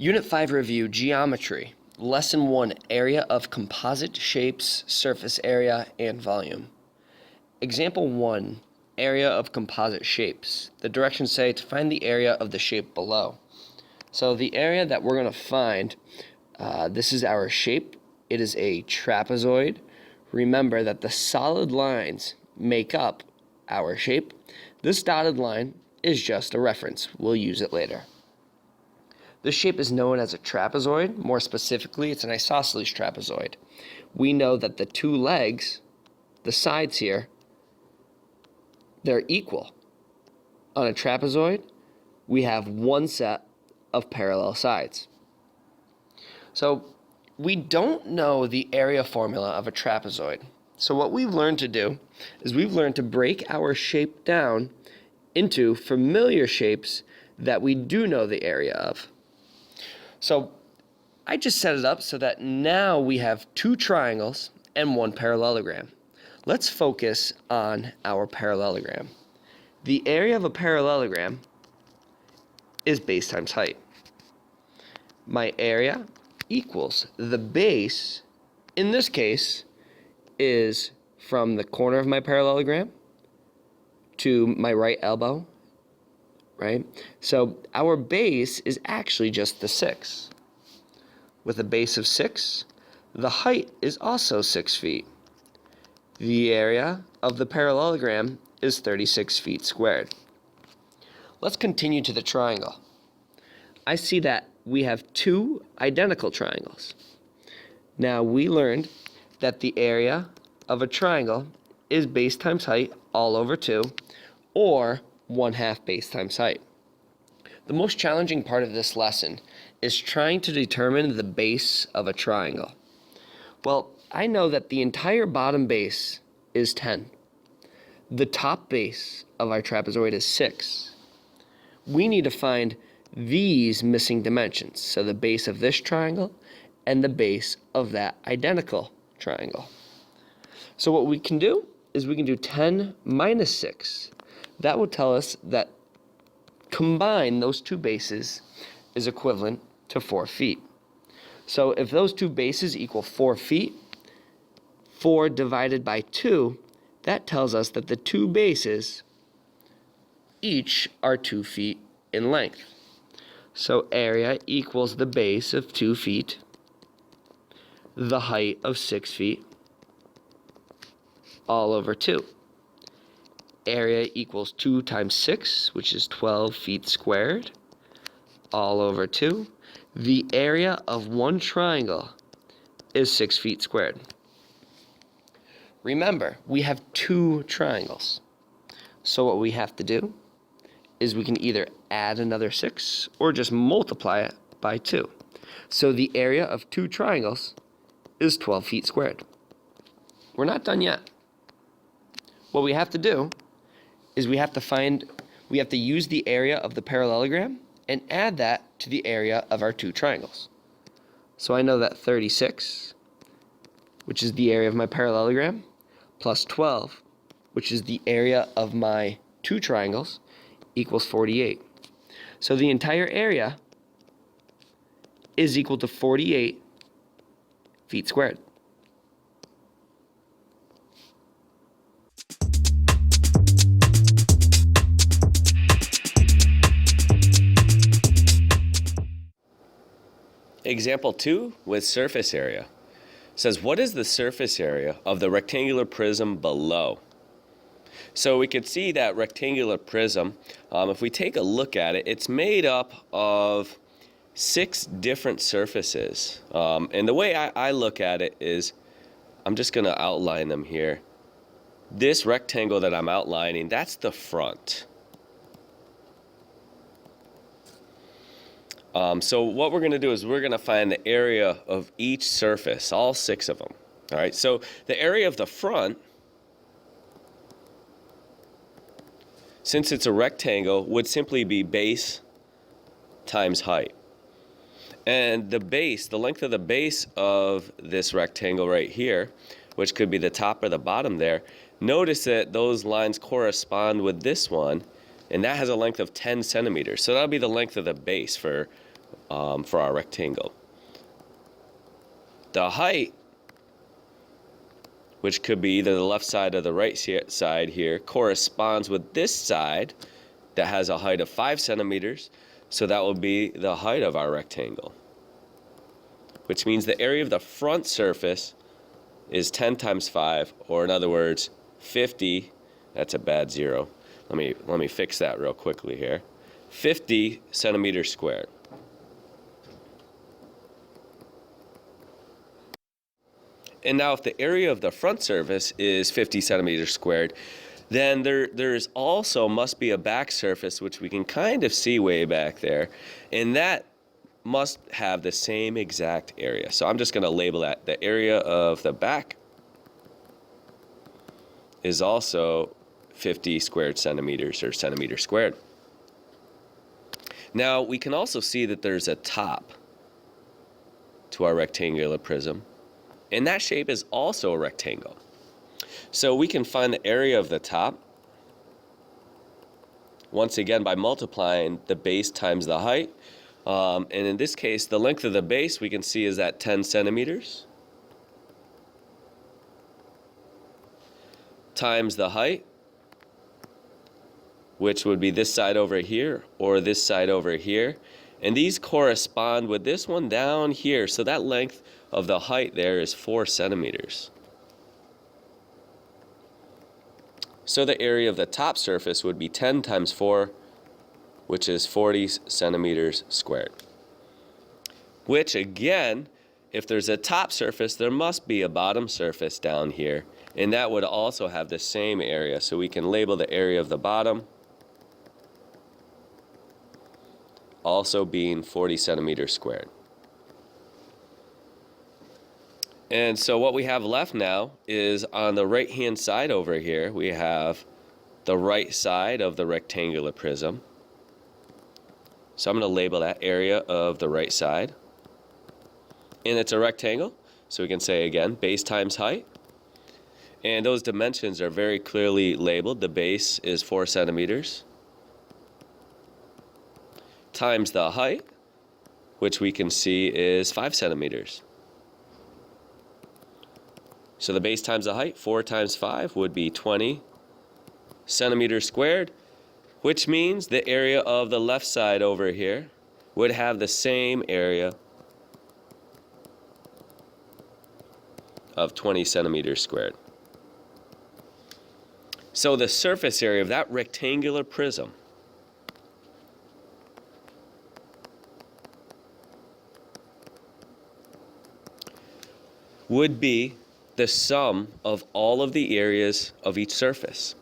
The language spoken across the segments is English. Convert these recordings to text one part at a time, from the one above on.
Unit 5 Review Geometry. Lesson 1 Area of Composite Shapes, Surface Area, and Volume. Example 1 Area of Composite Shapes. The directions say to find the area of the shape below. So the area that we're going to find, this is our shape. It is a trapezoid. Remember that the solid lines make up our shape. This dotted line is just a reference. We'll use it later. This shape is known as a trapezoid. More specifically, it's an isosceles trapezoid. We know that the two legs, the sides here, they're equal. On a trapezoid, we have one set of parallel sides. So we don't know the area formula of a trapezoid. So what we've learned to do is we've learned to break our shape down into familiar shapes that we do know the area of. So I just set it up so that now we have two triangles and one parallelogram. Let's focus on our parallelogram. The area of a parallelogram is base times height. My area equals the base, in this case, is from the corner of my parallelogram to my right elbow, right? So our base is actually just the 6. With a base of 6, the height is also 6 feet. The area of the parallelogram is 36 feet squared. Let's continue to the triangle. I see that we have two identical triangles. Now we learned that the area of a triangle is base times height all over 2, or 1/2 base times height. The most challenging part of this lesson is trying to determine the base of a triangle. Well, I know that the entire bottom base is 10. The top base of our trapezoid is 6. We need to find these missing dimensions, so the base of this triangle and the base of that identical triangle. So what we can do is we can do 10 minus 6. That will tell us that combine those two bases is equivalent to 4 feet. So if those two bases equal 4 feet, 4 divided by 2, that tells us that the two bases each are 2 feet in length. So area equals the base of 2 feet, the height of 6 feet, all over 2. Area equals 2 times 6, which is 12 feet squared, all over 2. The area of one triangle is 6 feet squared. Remember, we have two triangles. So what we have to do is we can either add another 6 or just multiply it by 2. So the area of two triangles is 12 feet squared. We're not done yet. What we have to do is we have to use the area of the parallelogram and add that to the area of our two triangles. So I know that 36, which is the area of my parallelogram, plus 12, which is the area of my two triangles, equals 48. So the entire area is equal to 48 feet squared. Example 2 with surface area. Says, what is the surface area of the rectangular prism below? So we can see that rectangular prism, if we take a look at it, it's made up of 6 different surfaces. And the way I look at it is, I'm just going to outline them here. This rectangle that I'm outlining, that's the front. So what we're going to do is we're going to find the area of each surface, all 6 of them. All right, so the area of the front, since it's a rectangle, would simply be base times height. And the base, the length of the base of this rectangle right here, which could be the top or the bottom there, notice that those lines correspond with this one, and that has a length of 10 centimeters. So that'll be the length of the base for for our rectangle. The height, which could be either the left side or the right side here, corresponds with this side that has a height of 5 centimeters. So that will be the height of our rectangle, which means the area of the front surface is 10 times 5, or in other words, 50. That's a bad zero. Let me fix that real quickly here. 50 centimeters squared. And now if the area of the front surface is 50 centimeters squared, then there's also must be a back surface, which we can kind of see way back there, and that must have the same exact area. So I'm just going to label that. The area of the back is also 50 squared centimeters, or centimeters squared. Now we can also see that there's a top to our rectangular prism, and that shape is also a rectangle. So we can find the area of the top, once again, by multiplying the base times the height. And in this case, the length of the base we can see is at 10 centimeters times the height, which would be this side over here or this side over here. And these correspond with this one down here. So that length of the height there is 4 centimeters. So the area of the top surface would be 10 times 4, which is 40 centimeters squared. Which again, if there's a top surface, there must be a bottom surface down here. And that would also have the same area. So we can label the area of the bottom also being 40 centimeters squared. And so what we have left now is on the right hand side over here, we have the right side of the rectangular prism. So I'm going to label that area of the right side. And it's a rectangle, so we can say again, base times height. And those dimensions are very clearly labeled. The base is 4 centimeters times the height, which we can see is 5 centimeters. So the base times the height, 4 times 5, would be 20 centimeters squared, which means the area of the left side over here would have the same area of 20 centimeters squared. So the surface area of that rectangular prism would be the sum of all of the areas of each surface.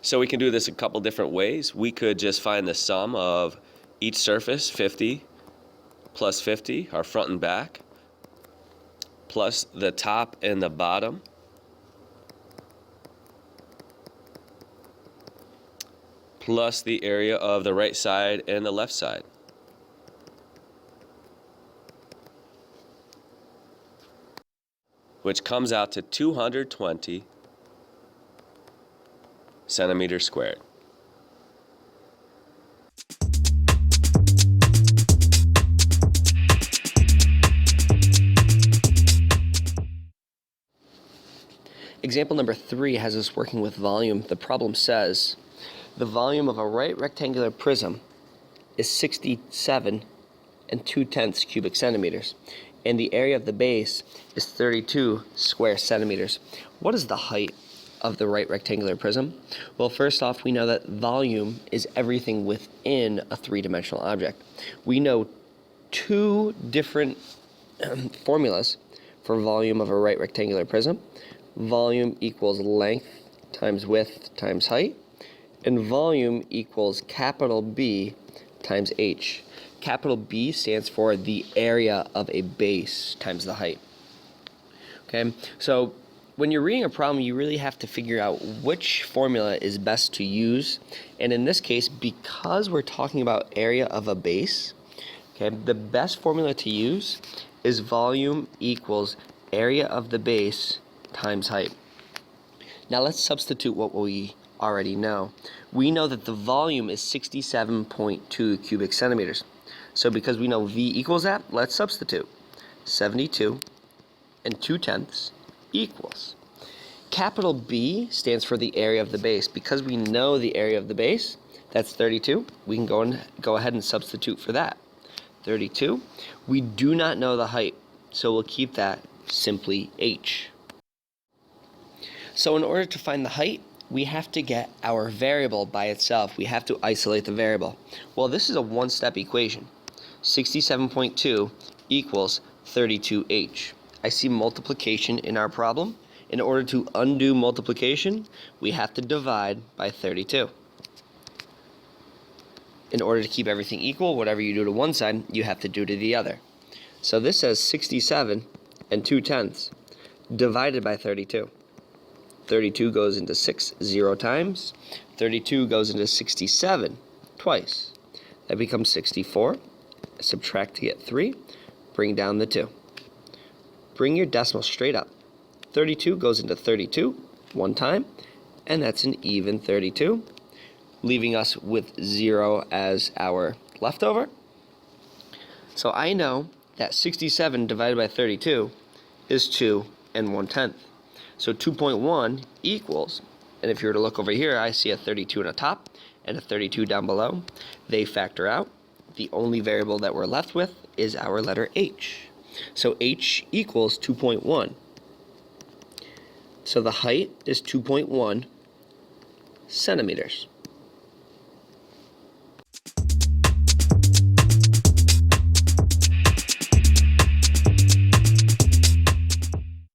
So we can do this a couple different ways. We could just find the sum of each surface, 50 plus 50, our front and back, plus the top and the bottom, plus the area of the right side and the left side. Which comes out to 220 centimeters squared. Example number 3 has us working with volume. The problem says the volume of a right rectangular prism is 67 and 2/10 cubic centimeters, and the area of the base is 32 square centimeters. What is the height of the right rectangular prism? Well, first off, we know that volume is everything within a three-dimensional object. We know two different formulas for volume of a right rectangular prism. Volume equals length times width times height, and volume equals capital B times H. Capital B stands for the area of a base times the height. Okay, so when you're reading a problem, you really have to figure out which formula is best to use. And in this case, because we're talking about area of a base, okay, the best formula to use is volume equals area of the base times height. Now let's substitute what we already know. We know that the volume is 67.2 cubic centimeters. So because we know V equals that, let's substitute. 72 and 2/10 equals. Capital B stands for the area of the base. Because we know the area of the base, that's 32, we can go ahead and substitute for that. 32. We do not know the height, so we'll keep that simply h. So in order to find the height, we have to get our variable by itself. We have to isolate the variable. Well, this is a one-step equation. 67.2 equals 32h. I see multiplication in our problem. In order to undo multiplication, we have to divide by 32. In order to keep everything equal, whatever you do to one side, you have to do to the other. So this says 67 and 2/10 divided by 32. 32 goes into 6 0 times. 32 goes into 67 twice. That becomes 64. Subtract to get 3. Bring down the 2. Bring your decimal straight up. 32 goes into 32 one time, and that's an even 32, leaving us with 0 as our leftover. So I know that 67 divided by 32 is 2 1/10. So 2.1 equals, and if you were to look over here, I see a 32 on the top and a 32 down below. They factor out. The only variable that we're left with is our letter h. So h equals 2.1. So the height is 2.1 centimeters.